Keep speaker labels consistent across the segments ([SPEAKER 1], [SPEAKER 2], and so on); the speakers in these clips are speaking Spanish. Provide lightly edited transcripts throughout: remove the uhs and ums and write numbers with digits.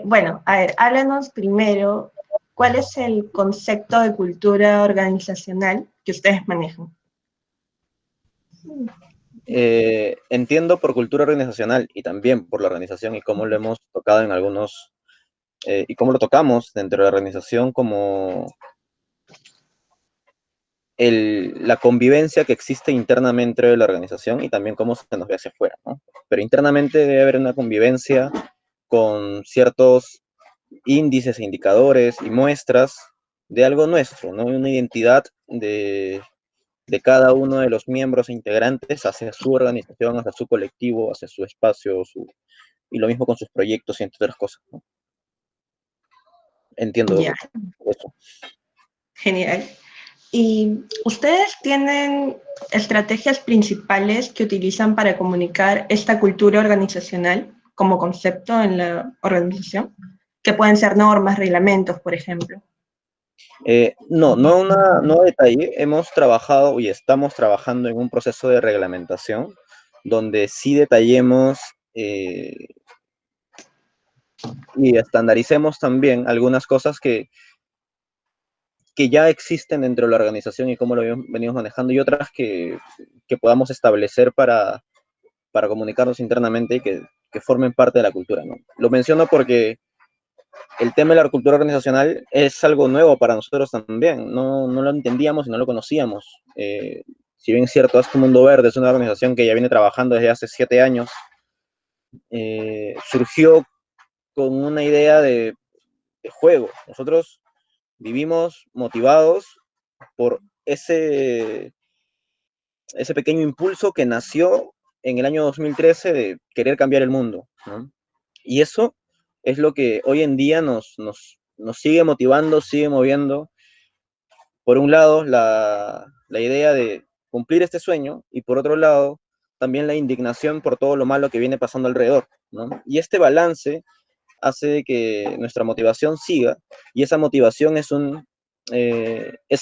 [SPEAKER 1] Bueno, a ver, háblanos primero, ¿cuál es el concepto de cultura organizacional que ustedes manejan?
[SPEAKER 2] Entiendo por cultura organizacional y también por la organización y cómo lo hemos tocado en algunos, y cómo lo tocamos dentro de la organización como la convivencia que existe internamente de la organización y también cómo se nos ve hacia afuera, ¿no? Pero internamente debe haber una convivencia con ciertos índices, indicadores y muestras de algo nuestro, ¿no? Una identidad de cada uno de los miembros e integrantes hacia su organización, hacia su colectivo, hacia su espacio, y lo mismo con sus proyectos y entre otras cosas, ¿no?
[SPEAKER 1] Ya,
[SPEAKER 2] Entiendo eso.
[SPEAKER 1] genial. ¿Y ustedes tienen estrategias principales que utilizan para comunicar esta cultura organizacional como concepto en la organización? Que pueden ser normas, reglamentos, por ejemplo.
[SPEAKER 2] No detalle. Hemos trabajado y estamos trabajando en un proceso de reglamentación donde sí detallemos y estandaricemos también algunas cosas que ya existen dentro de la organización y cómo lo venimos manejando y otras que podamos establecer para comunicarnos internamente y que formen parte de la cultura, ¿no? Lo menciono porque el tema de la cultura organizacional es algo nuevo para nosotros también. No lo entendíamos y no lo conocíamos. Si bien es cierto, Haz tu Mundo Verde es una organización que ya viene trabajando desde hace 7 años, surgió con una idea de juego. Nosotros vivimos motivados por ese pequeño impulso que nació en el año 2013 de querer cambiar el mundo, ¿no? Y eso es lo que hoy en día nos sigue motivando, sigue moviendo. Por un lado, la idea de cumplir este sueño y por otro lado, también la indignación por todo lo malo que viene pasando alrededor, ¿no? Y este balance hace que nuestra motivación siga y esa motivación es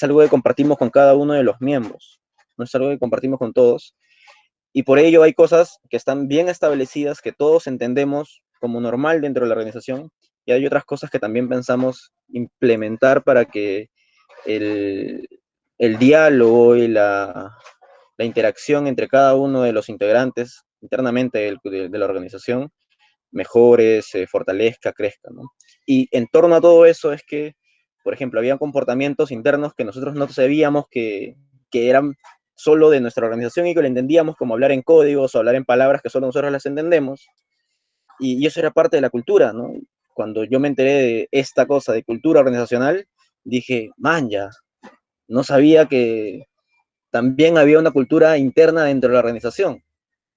[SPEAKER 2] algo que compartimos con cada uno de los miembros, no es algo que compartimos con todos y por ello hay cosas que están bien establecidas, que todos entendemos como normal dentro de la organización, y hay otras cosas que también pensamos implementar para que el, el diálogo y la interacción entre cada uno de los integrantes internamente de la organización mejore, se fortalezca, crezca, ¿no? Y en torno a todo eso es que, por ejemplo, había comportamientos internos que nosotros no sabíamos que eran solo de nuestra organización y que lo entendíamos como hablar en códigos o hablar en palabras que solo nosotros las entendemos. Y eso era parte de la cultura, ¿no? Cuando yo me enteré de esta cosa de cultura organizacional, dije, man, ya, no sabía que también había una cultura interna dentro de la organización.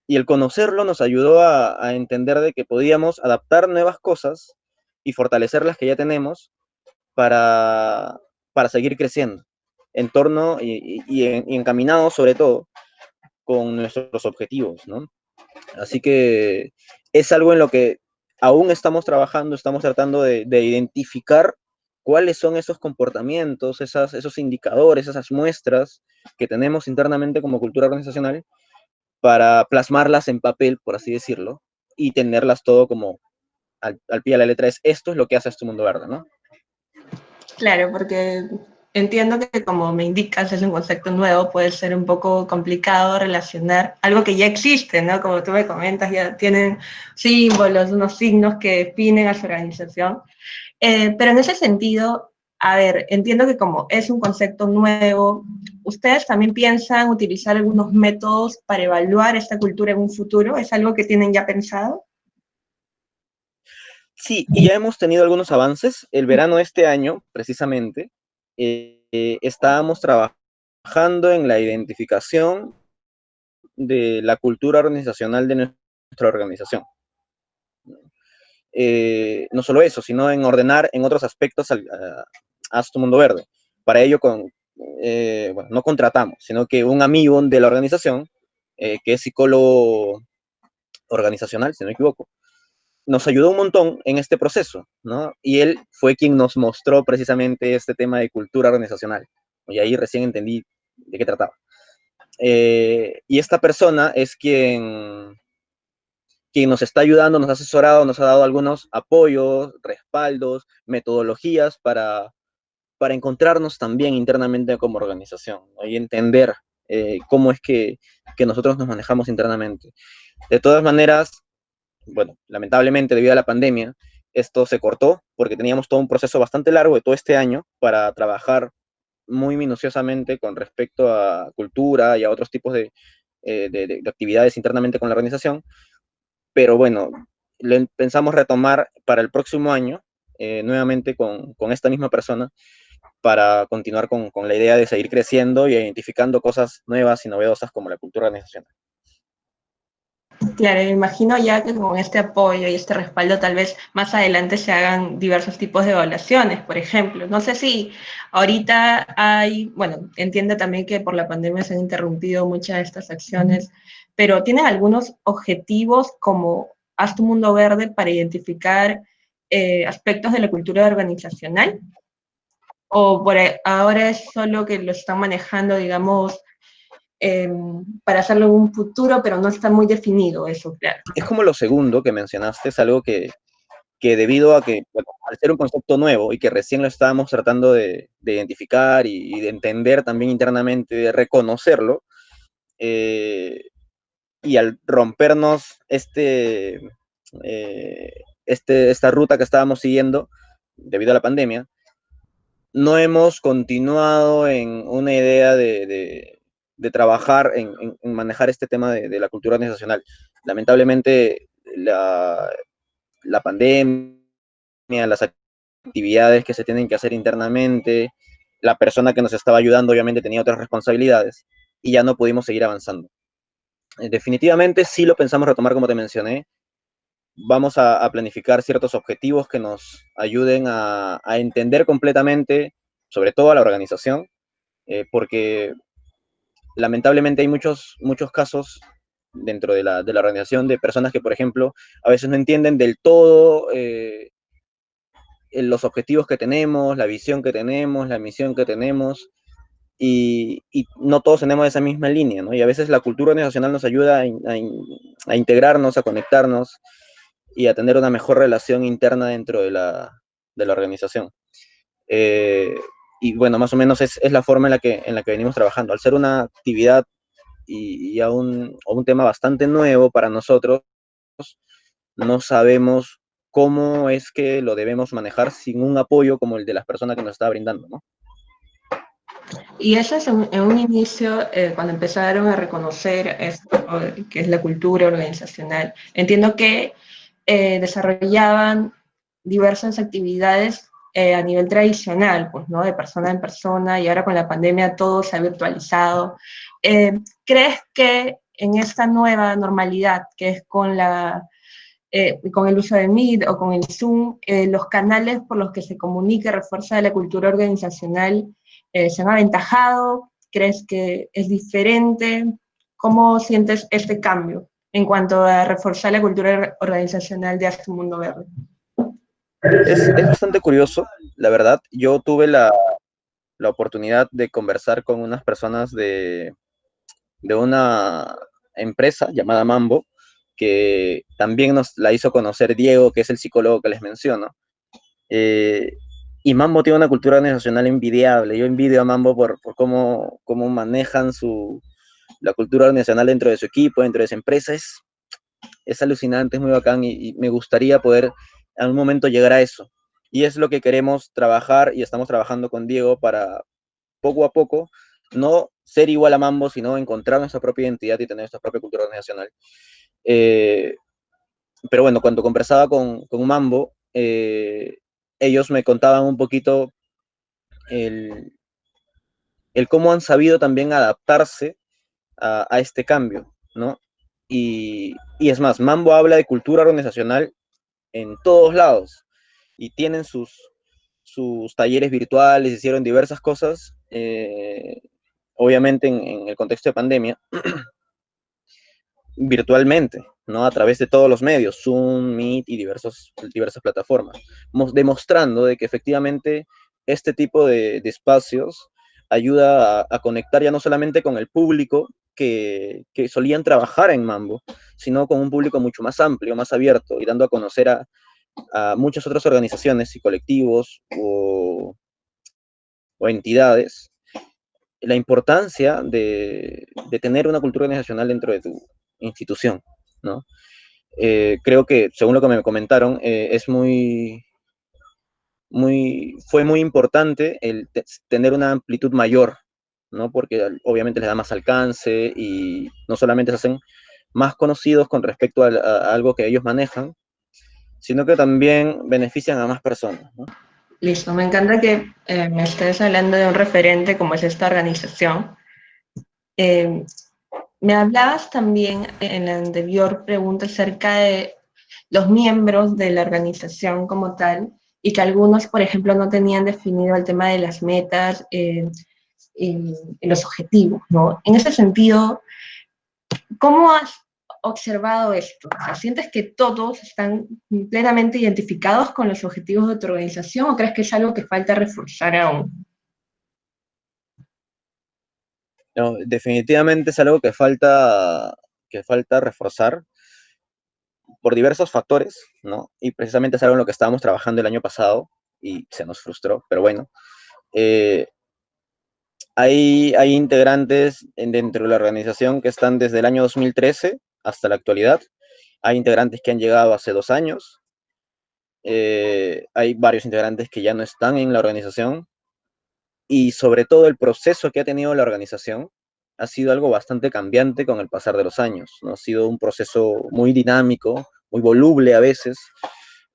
[SPEAKER 2] Y el conocerlo nos ayudó a entender de que podíamos adaptar nuevas cosas y fortalecer las que ya tenemos para, para seguir creciendo en torno y encaminados sobre todo con nuestros objetivos, ¿no? Así que es algo en lo que aún estamos trabajando, estamos tratando de identificar cuáles son esos comportamientos, esos indicadores, esas muestras que tenemos internamente como cultura organizacional para plasmarlas en papel, por así decirlo, y tenerlas todo como al pie de la letra. Esto es lo que hace este mundo verde, ¿no?
[SPEAKER 1] Claro, porque entiendo que como me indicas es un concepto nuevo, puede ser un poco complicado relacionar algo que ya existe, ¿no? Como tú me comentas, ya tienen símbolos, unos signos que definen a su organización. Pero en ese sentido, a ver, entiendo que como es un concepto nuevo, ¿ustedes también piensan utilizar algunos métodos para evaluar esta cultura en un futuro? ¿Es algo que tienen ya pensado?
[SPEAKER 2] Sí, y ya hemos tenido algunos avances. El verano de este año, precisamente, estábamos trabajando en la identificación de la cultura organizacional de nuestra organización. No solo eso, sino en ordenar en otros aspectos a tu mundo verde. Para ello, bueno, no contratamos, sino que un amigo de la organización, que es psicólogo organizacional, si no me equivoco, nos ayudó un montón en este proceso, ¿no? Y él fue quien nos mostró precisamente este tema de cultura organizacional. Y ahí recién entendí de qué trataba. Y esta persona es quien nos está ayudando, nos ha asesorado, nos ha dado algunos apoyos, respaldos, metodologías para encontrarnos también internamente como organización, ¿no? Y entender cómo es que nosotros nos manejamos internamente. De todas maneras, bueno, lamentablemente debido a la pandemia, esto se cortó porque teníamos todo un proceso bastante largo de todo este año para trabajar muy minuciosamente con respecto a cultura y a otros tipos de actividades internamente con la organización, pero bueno, pensamos retomar para el próximo año, nuevamente con esta misma persona, para continuar con la idea de seguir creciendo y identificando cosas nuevas y novedosas como la cultura organizacional.
[SPEAKER 1] Claro, me imagino ya que con este apoyo y este respaldo tal vez más adelante se hagan diversos tipos de evaluaciones, por ejemplo. No sé si ahorita hay, bueno, entiendo también que por la pandemia se han interrumpido muchas de estas acciones, pero ¿tienen algunos objetivos como Haz tu Mundo Verde para identificar aspectos de la cultura organizacional? ¿O por ahora es solo que lo están manejando, digamos, para hacerlo en un futuro, pero no está muy definido eso, claro?
[SPEAKER 2] Es como lo segundo que mencionaste, es algo que debido a que, bueno, al ser un concepto nuevo y que recién lo estábamos tratando de identificar y de entender también internamente, de reconocerlo, eh, y al rompernos esta ruta que estábamos siguiendo debido a la pandemia, no hemos continuado en una idea de trabajar en manejar este tema de la cultura organizacional. Lamentablemente, la pandemia, las actividades que se tienen que hacer internamente, la persona que nos estaba ayudando obviamente tenía otras responsabilidades y ya no pudimos seguir avanzando. Definitivamente sí lo pensamos retomar como te mencioné. Vamos a planificar ciertos objetivos que nos ayuden a entender completamente, sobre todo a la organización, porque lamentablemente hay muchos casos dentro de la organización de personas que, por ejemplo, a veces no entienden del todo los objetivos que tenemos, la visión que tenemos, la misión que tenemos, y no todos tenemos esa misma línea, ¿no? Y a veces la cultura organizacional nos ayuda a integrarnos, a conectarnos y a tener una mejor relación interna dentro de la organización. Eh, y bueno, más o menos es la forma en la que venimos trabajando. Al ser una actividad y a un tema bastante nuevo para nosotros, no sabemos cómo es que lo debemos manejar sin un apoyo como el de las personas que nos está brindando, ¿no?
[SPEAKER 1] Y eso es en un inicio, cuando empezaron a reconocer esto, que es la cultura organizacional. Entiendo que desarrollaban diversas actividades a nivel tradicional, pues, ¿no? De persona en persona, y ahora con la pandemia todo se ha virtualizado. ¿Crees que en esta nueva normalidad, que es con el uso de Meet o con el Zoom, los canales por los que se comunica y refuerza la cultura organizacional se han aventajado? ¿Crees que es diferente? ¿Cómo sientes este cambio en cuanto a reforzar la cultura organizacional de Haz tu Mundo Verde?
[SPEAKER 2] Es bastante curioso, la verdad. Yo tuve la oportunidad de conversar con unas personas de una empresa llamada Mambo, que también nos la hizo conocer Diego, que es el psicólogo que les menciono. Eh, y Mambo tiene una cultura organizacional envidiable. Yo envidio a Mambo por cómo manejan la cultura organizacional dentro de su equipo, dentro de su empresa. Es alucinante, es muy bacán y me gustaría poder en algún momento llegar a eso. Y es lo que queremos trabajar y estamos trabajando con Diego para poco a poco no ser igual a Mambo, sino encontrar nuestra propia identidad y tener nuestra propia cultura organizacional. Eh, pero bueno, cuando conversaba con Mambo, ellos me contaban un poquito el, el cómo han sabido también adaptarse a este cambio, ¿no? Y es más, Mambo habla de cultura organizacional en todos lados y tienen sus talleres virtuales, hicieron diversas cosas, obviamente en el contexto de pandemia, virtualmente, ¿no? A través de todos los medios, Zoom, Meet y diversas plataformas, demostrando de que efectivamente este tipo de espacios ayuda a conectar ya no solamente con el público que solían trabajar en Mambo, sino con un público mucho más amplio, más abierto, y dando a conocer a muchas otras organizaciones y colectivos o entidades la importancia de tener una cultura organizacional dentro de tu institución, ¿no? Creo que, según lo que me comentaron, fue muy importante tener una amplitud mayor, ¿no? Porque obviamente les da más alcance y no solamente se hacen más conocidos con respecto a algo que ellos manejan, sino que también benefician a más personas, ¿no?
[SPEAKER 1] Listo, me encanta que me estés hablando de un referente como es esta organización. Eh, Me hablabas también en la anterior pregunta acerca de los miembros de la organización como tal y que algunos, por ejemplo, no tenían definido el tema de las metas y los objetivos, ¿no? En ese sentido, ¿cómo has observado esto? O sea, ¿sientes que todos están plenamente identificados con los objetivos de tu organización o crees que es algo que falta reforzar aún?
[SPEAKER 2] No, definitivamente es algo que falta reforzar por diversos factores, ¿no? Y precisamente es algo en lo que estábamos trabajando el año pasado y se nos frustró, pero bueno. Eh, hay integrantes dentro de la organización que están desde el año 2013 hasta la actualidad. Hay integrantes que han llegado hace 2 años. Hay varios integrantes que ya no están en la organización. Y sobre todo el proceso que ha tenido la organización ha sido algo bastante cambiante con el pasar de los años, ¿no? Ha sido un proceso muy dinámico, muy voluble a veces,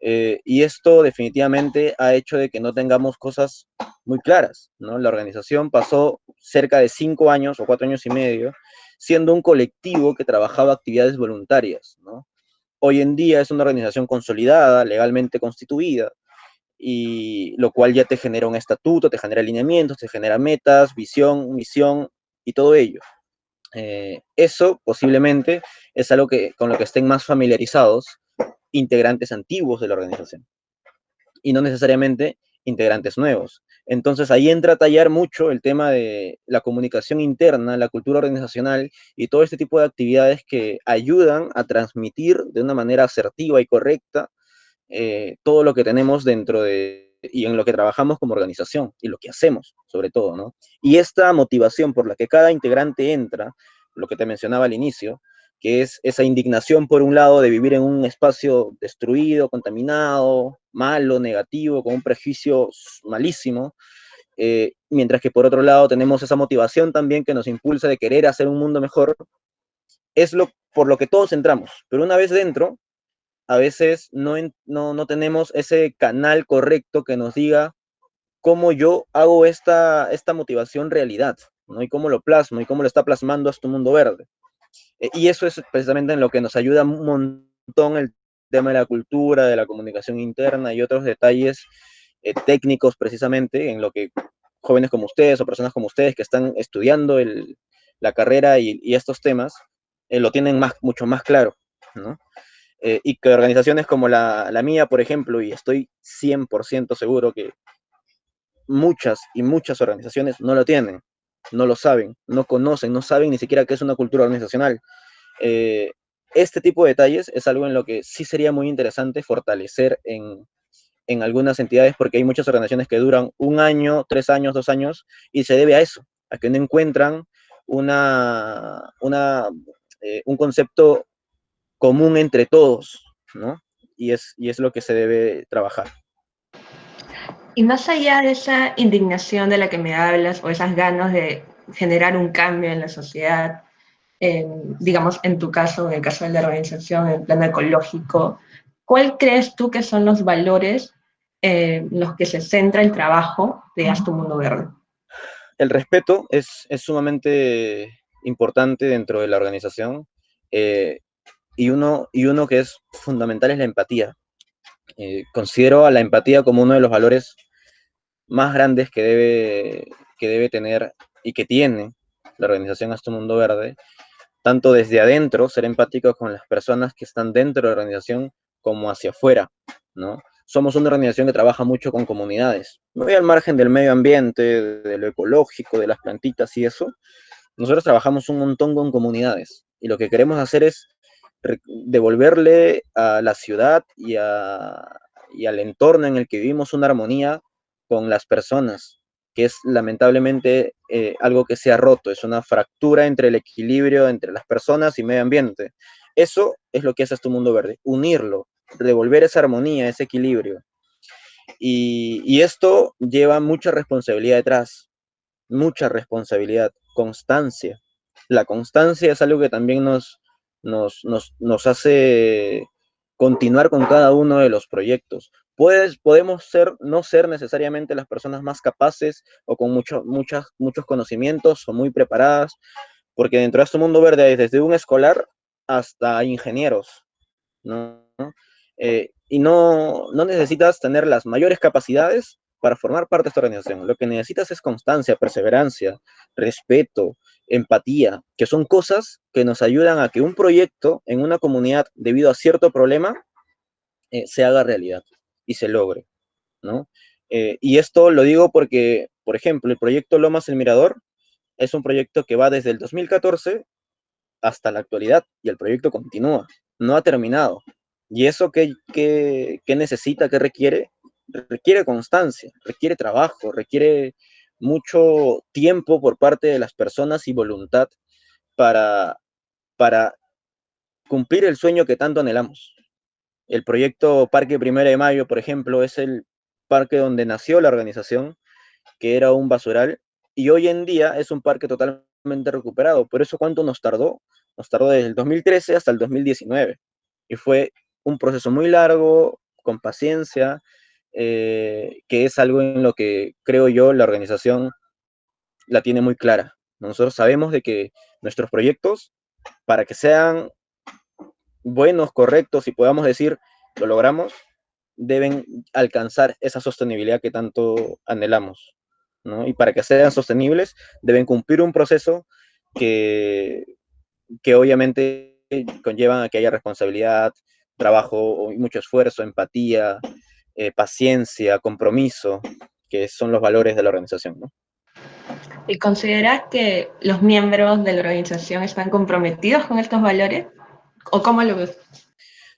[SPEAKER 2] y esto definitivamente ha hecho de que no tengamos cosas muy claras, ¿no? La organización pasó cerca de 5 años o 4 años y medio siendo un colectivo que trabajaba actividades voluntarias, ¿no? Hoy en día es una organización consolidada, legalmente constituida, y lo cual ya te genera un estatuto, te genera alineamientos, te genera metas, visión, misión y todo ello. Eso posiblemente es algo con lo que estén más familiarizados integrantes antiguos de la organización y no necesariamente integrantes nuevos. Entonces ahí entra a tallar mucho el tema de la comunicación interna, la cultura organizacional y todo este tipo de actividades que ayudan a transmitir de una manera asertiva y correcta todo lo que tenemos dentro y en lo que trabajamos como organización y lo que hacemos, sobre todo, ¿no? Y esta motivación por la que cada integrante entra, lo que te mencionaba al inicio, que es esa indignación por un lado de vivir en un espacio destruido, contaminado, malo, negativo, con un prejuicio malísimo, mientras que por otro lado tenemos esa motivación también que nos impulsa de querer hacer un mundo mejor, es por lo que todos entramos, pero una vez dentro, a veces no tenemos ese canal correcto que nos diga cómo yo hago esta motivación realidad, ¿no? Y cómo lo plasmo y cómo lo está plasmando a este mundo verde. Y eso es precisamente en lo que nos ayuda un montón el tema de la cultura, de la comunicación interna y otros detalles técnicos precisamente en lo que jóvenes como ustedes o personas como ustedes que están estudiando la carrera y estos temas lo tienen mucho más claro, ¿no? Y que organizaciones como la mía, por ejemplo, y estoy 100% seguro que muchas y muchas organizaciones no lo tienen, no lo saben, no conocen, no saben ni siquiera qué es una cultura organizacional. Eh, este tipo de detalles es algo en lo que sí sería muy interesante fortalecer en algunas entidades, porque hay muchas organizaciones que duran 1 año, 3 años, 2 años, y se debe a eso, a que no encuentran un concepto común entre todos, ¿no? Y es lo que se debe trabajar.
[SPEAKER 1] Y más allá de esa indignación de la que me hablas o esas ganas de generar un cambio en la sociedad, digamos, en tu caso, en el caso de la organización, en el plano ecológico, ¿cuál crees tú que son los valores en los que se centra el trabajo de Haz tu Mundo Verde?
[SPEAKER 2] El respeto es sumamente importante dentro de la organización, eh, y uno que es fundamental es la empatía. Considero a la empatía como uno de los valores más grandes que debe tener y que tiene la organización Haz tu Mundo Verde, tanto desde adentro, ser empático con las personas que están dentro de la organización, como hacia afuera, ¿no? Somos una organización que trabaja mucho con comunidades, muy al margen del medio ambiente, de lo ecológico, de las plantitas y eso, Nosotros trabajamos un montón con comunidades y lo que queremos hacer es devolverle a la ciudad y al entorno en el que vivimos una armonía con las personas, que es lamentablemente algo que se ha roto, es una fractura entre el equilibrio entre las personas y medio ambiente. Eso es lo que hace este mundo verde, unirlo, devolver esa armonía, ese equilibrio. Y esto lleva mucha responsabilidad detrás, mucha responsabilidad, constancia. La constancia es algo que también nos hace continuar con cada uno de los proyectos. Podemos no ser necesariamente las personas más capaces o con muchos conocimientos o muy preparadas, porque dentro de este mundo verde hay desde un escolar hasta ingenieros, ¿no? Y no necesitas tener las mayores capacidades para formar parte de esta organización. Lo que necesitas es constancia, perseverancia, respeto, empatía, que son cosas que nos ayudan a que un proyecto en una comunidad, debido a cierto problema, se haga realidad y se logre, ¿no? Y esto lo digo porque, por ejemplo, el proyecto Lomas El Mirador es un proyecto que va desde el 2014 hasta la actualidad y el proyecto continúa, no ha terminado. ¿Y eso qué necesita, qué requiere? Requiere constancia, requiere trabajo, requiere mucho tiempo por parte de las personas y voluntad para, para cumplir el sueño que tanto anhelamos. El proyecto Parque Primero de Mayo, por ejemplo, es el parque donde nació la organización, que era un basural, y hoy en día es un parque totalmente recuperado. Por eso, ¿cuánto nos tardó? Nos tardó desde el 2013 hasta el 2019. Y fue un proceso muy largo, con paciencia, que es algo en lo que creo yo la organización la tiene muy clara. Nosotros sabemos de que nuestros proyectos, para que sean buenos, correctos y podamos decir, lo logramos, deben alcanzar esa sostenibilidad que tanto anhelamos, ¿no? Y para que sean sostenibles, deben cumplir un proceso que, que obviamente conllevan a que haya responsabilidad, trabajo, mucho esfuerzo, empatía, paciencia, compromiso, que son los valores de la organización, ¿no?
[SPEAKER 1] ¿Y consideras que los miembros de la organización están comprometidos con estos valores? ¿O cómo lo ves?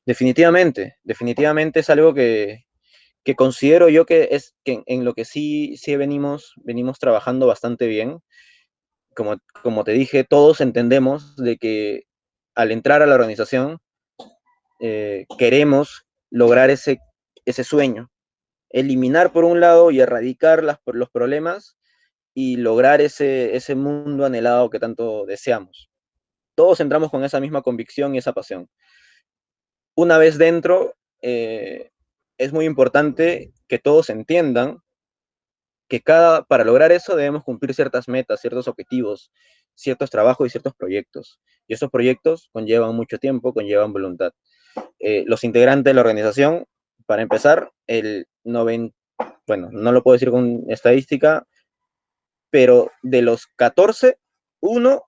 [SPEAKER 2] Definitivamente, definitivamente es algo que considero yo que es que en lo que sí venimos trabajando bastante bien. Como te dije, todos entendemos de que al entrar a la organización queremos lograr ese sueño, eliminar por un lado y erradicar los problemas y lograr ese mundo anhelado que tanto deseamos. Todos entramos con esa misma convicción y esa pasión. Una vez dentro, es muy importante que todos entiendan que para lograr eso debemos cumplir ciertas metas, ciertos objetivos, ciertos trabajos y ciertos proyectos. Y esos proyectos conllevan mucho tiempo, conllevan voluntad. Los integrantes de la organización, para empezar, bueno, no lo puedo decir con estadística, pero de los 14, uno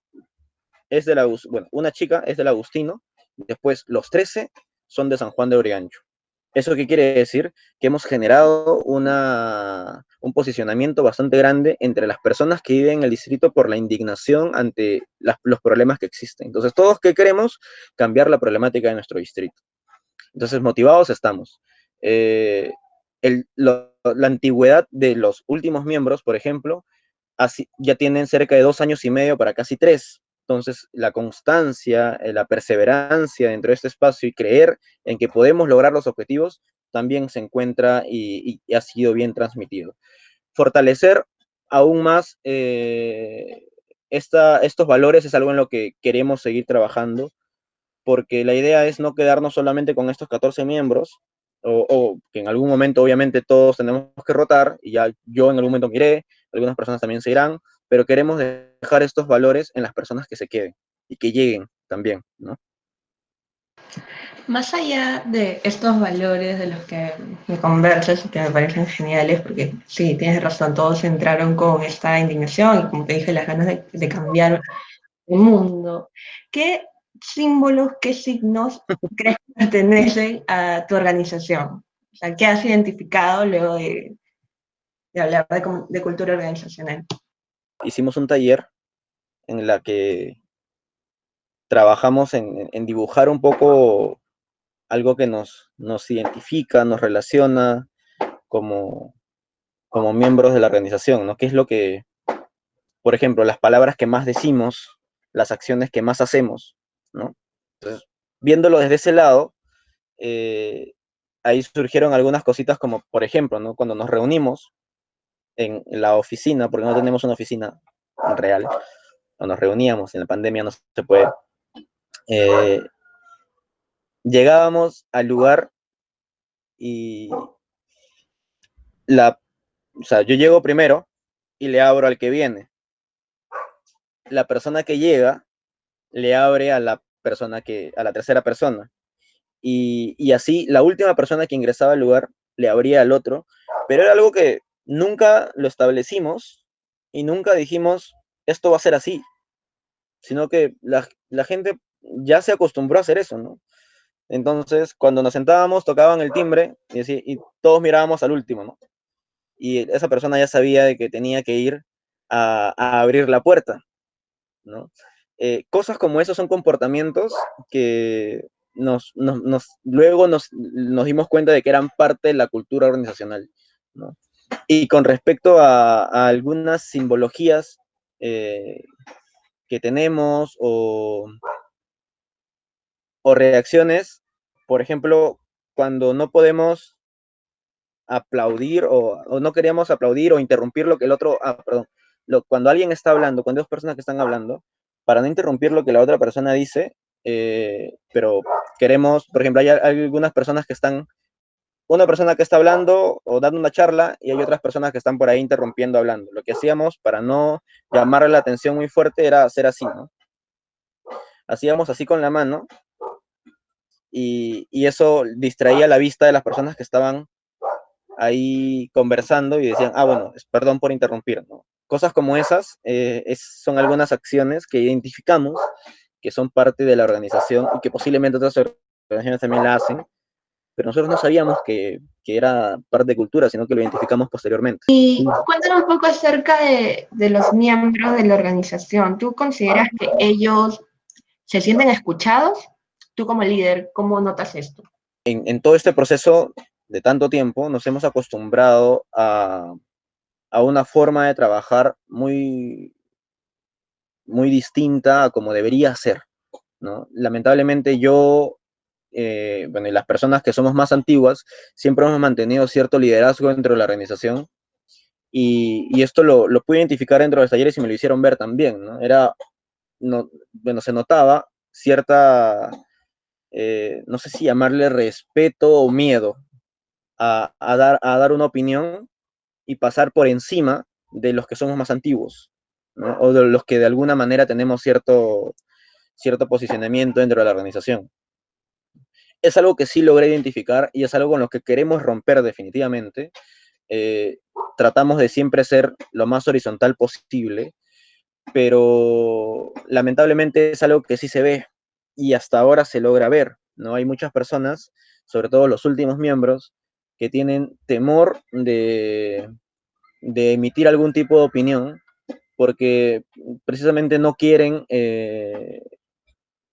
[SPEAKER 2] es de bueno, una chica es del Agustino, después los 13 son de San Juan de Origancho. ¿Eso qué quiere decir? Que hemos generado un posicionamiento bastante grande entre las personas que viven en el distrito por la indignación ante los problemas que existen. Entonces, todos que queremos cambiar la problemática de nuestro distrito. Entonces, motivados estamos. La antigüedad de los últimos miembros, por ejemplo, ya tienen cerca de 2 años y medio para casi 3. Entonces, la constancia, la perseverancia dentro de este espacio y creer en que podemos lograr los objetivos también se encuentra y ha sido bien transmitido. Fortalecer aún más estos valores es algo en lo que queremos seguir trabajando, porque la idea es no quedarnos solamente con estos 14 miembros, o que en algún momento obviamente todos tenemos que rotar, y ya yo en algún momento me iré, algunas personas también se irán, pero queremos dejar estos valores en las personas que se queden y que lleguen también, ¿no?
[SPEAKER 1] Más allá de estos valores de los que me conversas y que me parecen geniales, porque sí, tienes razón, todos entraron con esta indignación y como te dije, las ganas de cambiar el mundo. ¿Qué símbolos, qué signos crees que pertenecen a tu organización? O sea, ¿qué has identificado luego de hablar de cultura organizacional?
[SPEAKER 2] Hicimos un taller en la que trabajamos en dibujar un poco algo que nos identifica, nos relaciona como, como miembros de la organización, ¿no? ¿Qué es lo que, por ejemplo, las palabras que más decimos, las acciones que más hacemos, ¿no? Entonces, viéndolo desde ese lado, eh, ahí surgieron algunas cositas como, por ejemplo, ¿no? Cuando nos reunimos en la oficina, porque no tenemos una oficina real, o nos reuníamos en la pandemia, no se puede, eh, llegábamos al lugar y o sea, yo llego primero y le abro al que viene. La persona que llega le abre a la a la tercera persona. Y así la última persona que ingresaba al lugar le abría al otro, pero era algo que nunca lo establecimos y nunca dijimos, esto va a ser así, sino que la gente ya se acostumbró a hacer eso, ¿no? Entonces, cuando nos sentábamos, tocaban el timbre y todos mirábamos al último, ¿no? Y esa persona ya sabía de que tenía que ir a abrir la puerta, ¿no? Cosas como esos son comportamientos que luego nos dimos cuenta de que eran parte de la cultura organizacional, ¿no? Y con respecto a algunas simbologías eh, que tenemos o reacciones, por ejemplo, cuando no podemos aplaudir o no queríamos aplaudir o interrumpir lo que el otro, perdón, cuando alguien está hablando, cuando hay dos personas que están hablando, para no interrumpir lo que la otra persona dice, pero queremos, por ejemplo, hay algunas personas que están, una persona que está hablando o dando una charla y hay otras personas que están por ahí interrumpiendo hablando. Lo que hacíamos para no llamar la atención muy fuerte era hacer así, ¿no? Hacíamos así con la mano y eso distraía la vista de las personas que estaban ahí conversando y decían, bueno, perdón por interrumpir, ¿no? Cosas como esas son algunas acciones que identificamos que son parte de la organización y que posiblemente otras organizaciones también la hacen, pero nosotros no sabíamos que era parte de cultura, sino que lo identificamos posteriormente.
[SPEAKER 1] Y cuéntame un poco acerca de los miembros de la organización. ¿Tú consideras que ellos se sienten escuchados? Tú como líder, ¿cómo notas esto?
[SPEAKER 2] En todo este proceso de tanto tiempo nos hemos acostumbrado a una forma de trabajar muy distinta a como debería ser, ¿no? Lamentablemente bueno, y las personas que somos más antiguas, siempre hemos mantenido cierto liderazgo dentro de la organización y esto lo pude identificar dentro de los talleres y me lo hicieron ver también, ¿no? Bueno, se notaba cierta, no sé si llamarle respeto o miedo a dar una opinión y pasar por encima de los que somos más antiguos, ¿no? O de los que de alguna manera tenemos cierto posicionamiento dentro de la organización. Es algo que sí logré identificar y es algo con lo que queremos romper definitivamente. Eh, Tratamos de siempre ser lo más horizontal posible, pero lamentablemente es algo que sí se ve y hasta ahora se logra ver, ¿no? Hay muchas personas, sobre todo los últimos miembros, que tienen temor de emitir algún tipo de opinión porque precisamente no quieren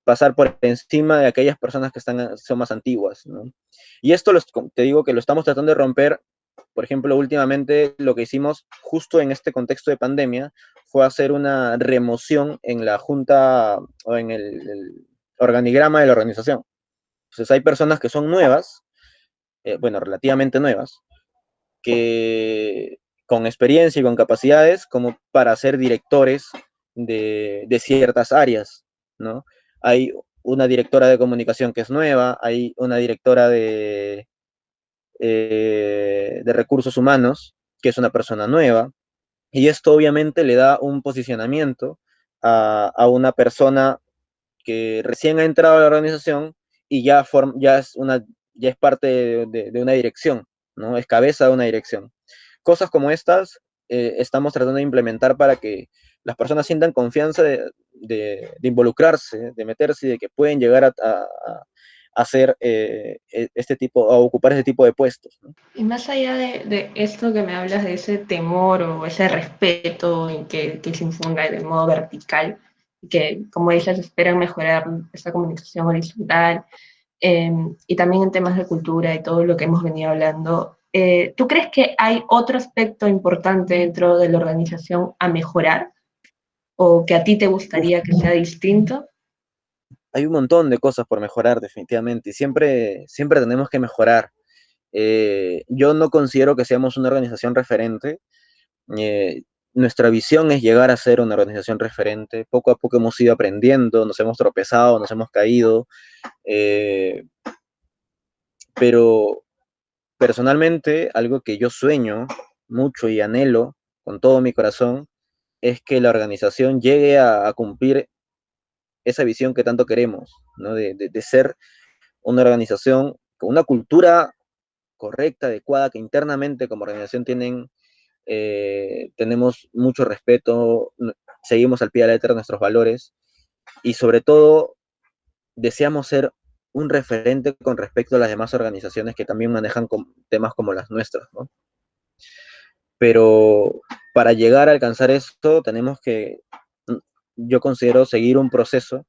[SPEAKER 2] pasar por encima de aquellas personas que son más antiguas, ¿no? Y esto te digo que lo estamos tratando de romper. Por ejemplo, últimamente lo que hicimos justo en este contexto de pandemia fue hacer una remoción en la junta o en el organigrama de la organización. Entonces hay personas que son nuevas, bueno, relativamente nuevas, que con experiencia y con capacidades como para ser directores de ciertas áreas, ¿no? Hay una directora de comunicación que es nueva, hay una directora de recursos humanos que es una persona nueva, y esto obviamente le da un posicionamiento a una persona que recién ha entrado a la organización y ya es parte de una dirección, ¿no? Es cabeza de una dirección. Cosas como estas estamos tratando de implementar para que las personas sientan confianza de involucrarse, de meterse y de que pueden llegar hacer este tipo, a ocupar ese tipo de puestos, ¿no?
[SPEAKER 1] Y más allá de esto que me hablas, de ese temor o ese respeto en que se infunda de modo vertical, que como dices, esperan mejorar esta comunicación horizontal, y también en temas de cultura y todo lo que hemos venido hablando, ¿tú crees que hay otro aspecto importante dentro de la organización a mejorar o que a ti te
[SPEAKER 2] Uf,
[SPEAKER 1] gustaría que sea distinto?
[SPEAKER 2] hay un montón de cosas por mejorar definitivamente y siempre tenemos que mejorar. Yo no considero que seamos una organización referente. Eh, Nuestra visión es llegar a ser una organización referente. Poco a poco hemos ido aprendiendo, nos hemos tropezado, nos hemos caído, eh, pero personalmente algo que yo sueño mucho y anhelo con todo mi corazón es que la organización llegue a cumplir esa visión que tanto queremos, ¿no? De ser una organización con una cultura correcta, adecuada, que internamente como organización tenemos mucho respeto, seguimos al pie de la letra nuestros valores y sobre todo deseamos ser un referente con respecto a las demás organizaciones que también manejan temas como las nuestras, ¿no? Pero para llegar a alcanzar esto tenemos que, yo considero, seguir un proceso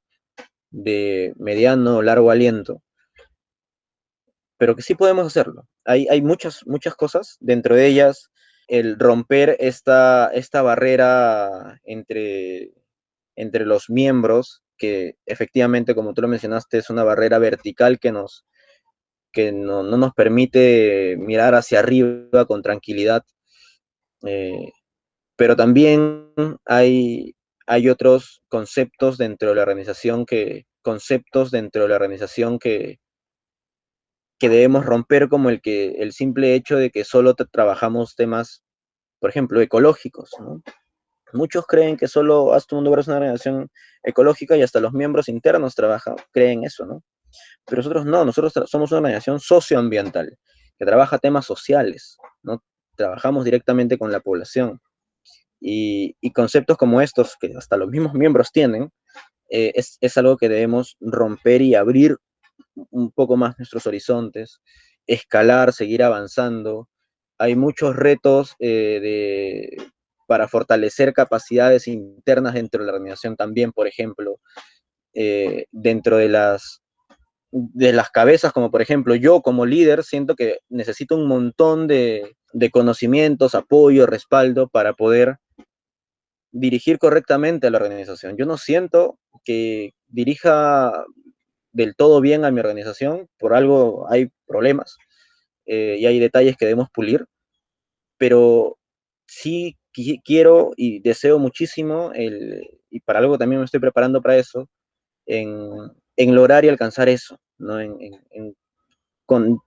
[SPEAKER 2] de mediano o largo aliento, pero que sí podemos hacerlo. Hay muchas cosas, dentro de ellas el romper esta barrera entre los miembros, que efectivamente, como tú lo mencionaste, es una barrera vertical que no nos permite mirar hacia arriba con tranquilidad, eh, pero también hay otros conceptos dentro de la organización que debemos romper, como el simple hecho de que solo trabajamos temas, por ejemplo, ecológicos, ¿no? Muchos creen que solo Haz tu Mundo Verde es una organización ecológica y hasta los miembros internos creen eso, ¿no? Pero nosotros no, somos una organización socioambiental que trabaja temas sociales, ¿no? Trabajamos directamente con la población y conceptos como estos que hasta los mismos miembros tienen, es algo que debemos romper y abrir un poco más nuestros horizontes, escalar, seguir avanzando. Hay muchos retos para fortalecer capacidades internas dentro de la organización también, por ejemplo, dentro de las cabezas, como por ejemplo yo como líder siento que necesito un montón de conocimientos, apoyo, respaldo para poder dirigir correctamente a la organización. Yo no siento que dirija del todo bien a mi organización, por algo hay problemas, y hay detalles que debemos pulir, pero sí quiero y deseo muchísimo, y para algo también me estoy preparando para eso, en lograr y alcanzar eso, ¿no? Con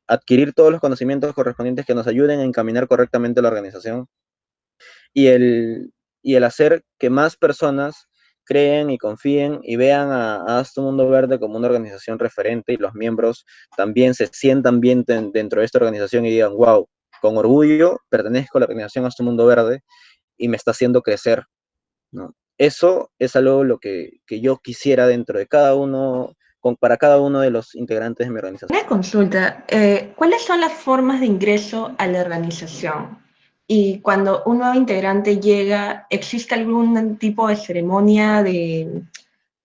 [SPEAKER 2] adquirir todos los conocimientos correspondientes que nos ayuden a encaminar correctamente la organización y el hacer que más personas creen y confíen y vean a Haz tu Mundo Verde como una organización referente y los miembros también se sientan bien dentro de esta organización y digan, wow, con orgullo pertenezco a la organización Haz tu Mundo Verde y me está haciendo crecer, ¿no? Eso es algo que yo quisiera dentro de para cada uno de los integrantes de mi organización.
[SPEAKER 1] Una consulta, ¿cuáles son las formas de ingreso a la organización? Y cuando un nuevo integrante llega, ¿existe algún tipo de ceremonia de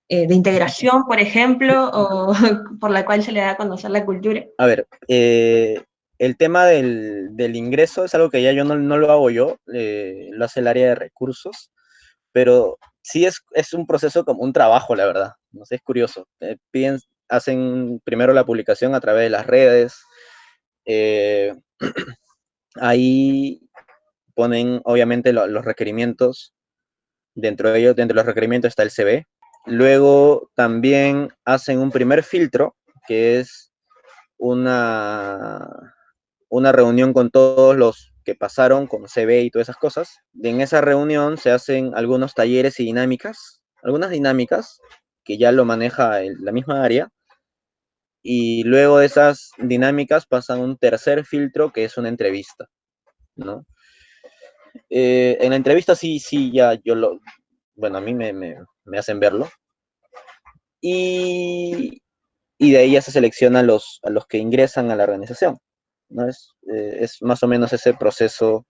[SPEAKER 1] integración, por ejemplo, o por la cual se le da a conocer la cultura?
[SPEAKER 2] A ver, el tema del ingreso es algo que ya yo no lo hago yo, lo hace el área de recursos, pero sí es un proceso como un trabajo, la verdad. No sé, es curioso. Hacen primero la publicación a través de las redes, eh, ahí ponen obviamente los requerimientos, dentro de los requerimientos está el CV. Luego también hacen un primer filtro, que es una, una reunión con todos los que pasaron con CV y todas esas cosas. En esa reunión se hacen algunos talleres y algunas dinámicas que ya lo maneja la misma área, y luego de esas dinámicas pasan un tercer filtro que es una entrevista, ¿no? En la entrevista sí, ya bueno, a mí me hacen verlo. Y, y de ahí ya se selecciona a los que ingresan a la organización, ¿no? Es más o menos ese proceso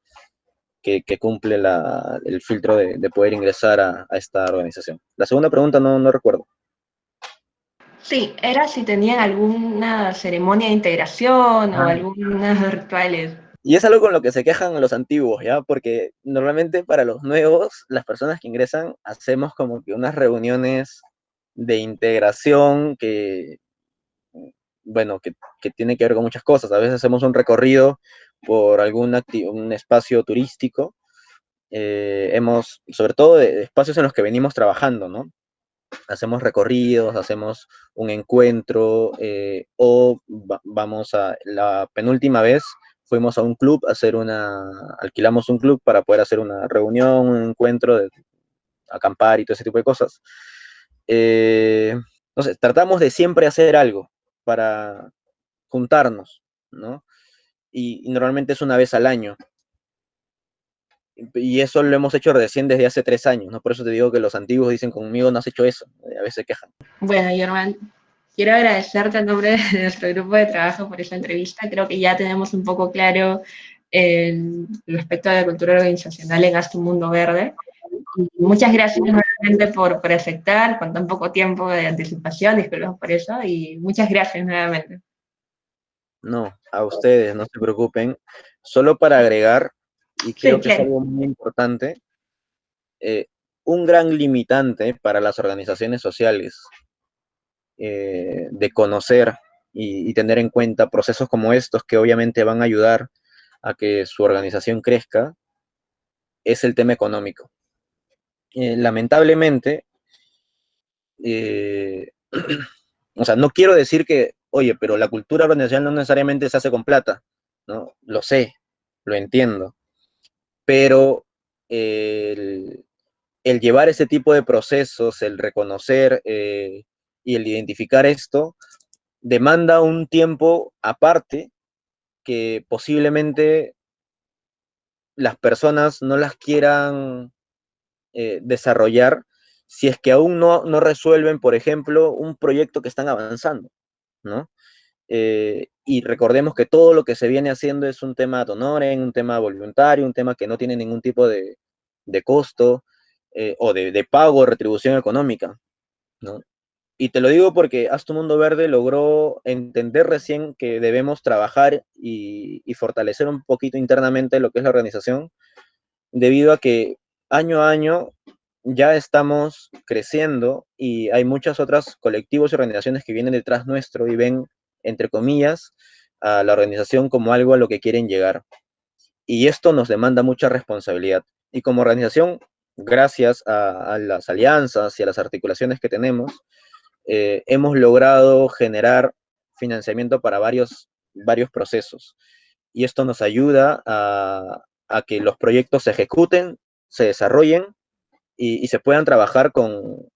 [SPEAKER 2] que cumple el filtro de poder ingresar a esta organización. La segunda pregunta no recuerdo.
[SPEAKER 1] Sí, era si tenían alguna ceremonia de integración o algunos rituales.
[SPEAKER 2] Y es algo con lo que se quejan los antiguos, ¿ya? Porque normalmente para los nuevos, las personas que ingresan, hacemos como que unas reuniones de integración bueno, que tiene que ver con muchas cosas. A veces hacemos un recorrido por un espacio turístico. Sobre todo de espacios en los que venimos trabajando, ¿no? Hacemos recorridos, hacemos un encuentro, vamos la penúltima vez fuimos a un club a alquilamos un club para poder hacer una reunión, un encuentro, acampar y todo ese tipo de cosas. Entonces, tratamos de siempre hacer algo para juntarnos, ¿no? Y normalmente es una vez al año. Y eso lo hemos hecho recién desde hace 3 años, ¿no? Por eso te digo que los antiguos dicen, conmigo no has hecho eso, a veces se quejan.
[SPEAKER 1] Bueno, Germán, quiero agradecerte en nombre de nuestro grupo de trabajo por esta entrevista. Creo que ya tenemos un poco claro el aspecto de la cultura organizacional en Haz tu Mundo Verde. Y muchas gracias nuevamente por aceptar con tan poco tiempo de anticipación, disculpas por eso, y muchas gracias nuevamente.
[SPEAKER 2] No, a ustedes, no se preocupen. Solo para agregar, y
[SPEAKER 1] Sí,
[SPEAKER 2] creo que es
[SPEAKER 1] claro.
[SPEAKER 2] algo muy importante, un gran limitante para las organizaciones sociales de conocer y tener en cuenta procesos como estos que obviamente van a ayudar a que su organización crezca, es el tema económico. Lamentablemente, eh, o sea, no quiero decir que, oye, pero la cultura organizacional no necesariamente se hace con plata, ¿no? Lo sé, lo entiendo, pero el, el llevar ese tipo de procesos, el reconocer y el identificar esto, demanda un tiempo aparte que posiblemente las personas no las quieran desarrollar si es que aún no resuelven, por ejemplo, un proyecto que están avanzando, ¿no? Y recordemos que todo lo que se viene haciendo es un tema ad honorem, un tema voluntario, un tema que no tiene ningún tipo de costo o de pago o retribución económica, ¿no? Y te lo digo porque Haz tu Mundo Verde logró entender recién que debemos trabajar y fortalecer un poquito internamente lo que es la organización, debido a que año a año ya estamos creciendo y hay muchas otras colectivos y organizaciones que vienen detrás nuestro y ven, entre comillas, a la organización como algo a lo que quieren llegar. Y esto nos demanda mucha responsabilidad. Y como organización, gracias a las alianzas y a las articulaciones que tenemos, hemos logrado generar financiamiento para varios procesos. Y esto nos ayuda a que los proyectos se ejecuten, se desarrollen y se puedan trabajar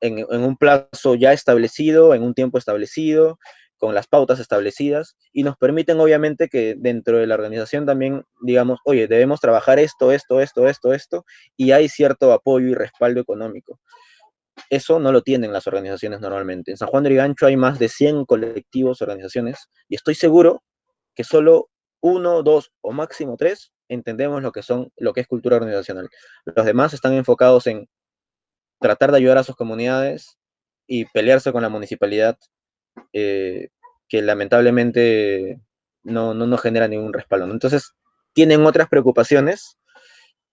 [SPEAKER 2] en un plazo ya establecido, en un tiempo establecido, con las pautas establecidas, y nos permiten obviamente que dentro de la organización también digamos, oye, debemos trabajar esto, y hay cierto apoyo y respaldo económico. Eso no lo tienen las organizaciones normalmente. En San Juan de Origancho hay más de 100 colectivos, organizaciones, y estoy seguro que solo uno, dos o máximo tres entendemos lo que es cultura organizacional. Los demás están enfocados en tratar de ayudar a sus comunidades y pelearse con la municipalidad, eh, que lamentablemente no genera ningún respaldo, ¿no? Entonces, tienen otras preocupaciones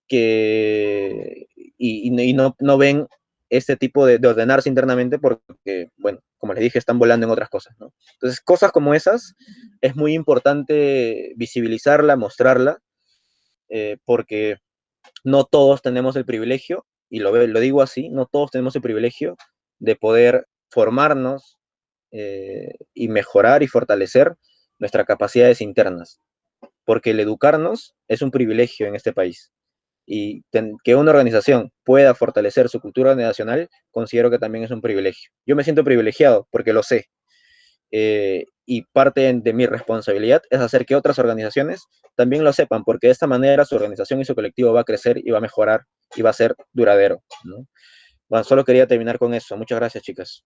[SPEAKER 2] y no ven este tipo de ordenarse internamente porque, bueno, como les dije, están volando en otras cosas, ¿no? Entonces, cosas como esas es muy importante visibilizarla, mostrarla, porque no todos tenemos el privilegio, y lo digo así, no todos tenemos el privilegio de poder formarnos y mejorar y fortalecer nuestras capacidades internas, porque el educarnos es un privilegio en este país. Y que una organización pueda fortalecer su cultura organizacional, considero que también es un privilegio. Yo me siento privilegiado porque lo sé. Y parte de mi responsabilidad es hacer que otras organizaciones también lo sepan, porque de esta manera su organización y su colectivo va a crecer y va a mejorar y va a ser duradero, ¿no? Bueno, solo quería terminar con eso. Muchas gracias, chicas.